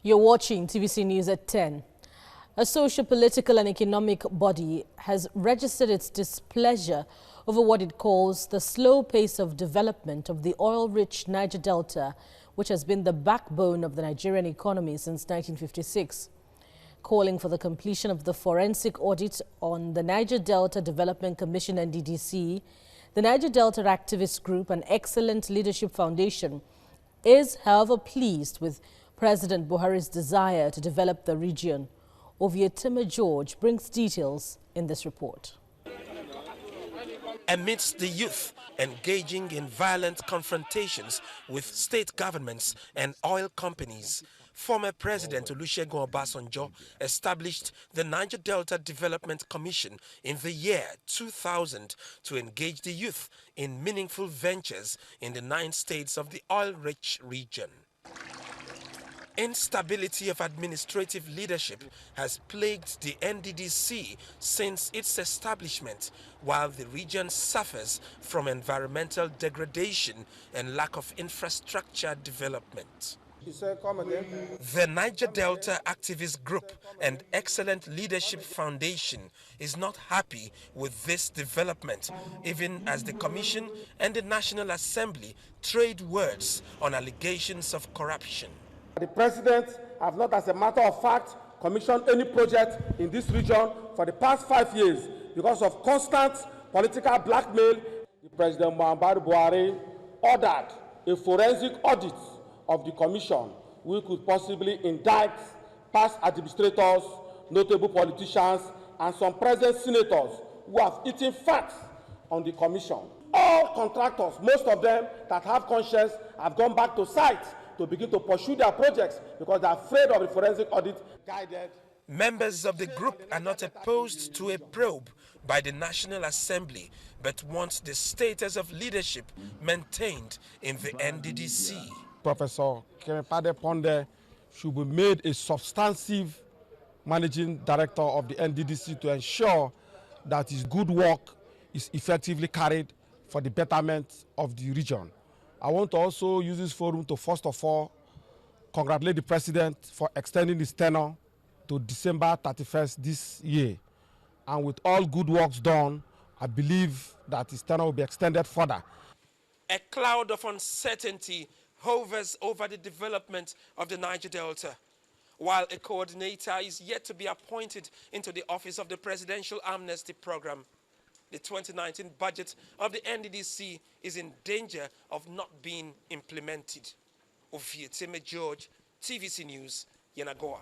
You're watching TVC News at 10. A socio-political and economic body has registered its displeasure over what it calls the slow pace of development of the oil-rich Niger Delta, which has been the backbone of the Nigerian economy since 1956. Calling for the completion of the forensic audit on the Niger Delta Development Commission (NDDC), the Niger Delta Activist Group and Excellent Leadership Foundation is, however, pleased with President Buhari's desire to develop the region. Ovietima George brings details in this report. Amidst the youth engaging in violent confrontations with state governments and oil companies, former President Olusegun Obasanjo established the Niger Delta Development Commission in the year 2000 to engage the youth in meaningful ventures in the 9 states of the oil-rich region. Instability of administrative leadership has plagued the NDDC since its establishment, while the region suffers from environmental degradation and lack of infrastructure development. The Niger Delta Activist Group and Excellent Leadership Foundation is not happy with this development, even as the Commission and the National Assembly trade words on allegations of corruption. The President have not, as a matter of fact, commissioned any project in this region for the past 5 years because of constant political blackmail. President Buhari ordered a forensic audit of the commission, which could possibly indict past administrators, notable politicians, and some present senators who have eaten fat on the commission. All contractors, most of them that have conscience, have gone back to site to begin to pursue their projects because they're afraid of the forensic audit guided. Members of the group are not opposed to a probe by the National Assembly, but want the status of leadership maintained in the NDDC. Professor Kerepade Ponde should be made a substantive managing director of the NDDC to ensure that his good work is effectively carried for the betterment of the region. I want to also use this forum to first of all congratulate the President for extending his tenure to December 31st this year. And with all good works done, I believe that his tenure will be extended further. A cloud of uncertainty hovers over the development of the Niger Delta, while a coordinator is yet to be appointed into the office of the Presidential Amnesty Program. The 2019 budget of the NDDC is in danger of not being implemented. Ovietima George, TVC News, Yenagoa.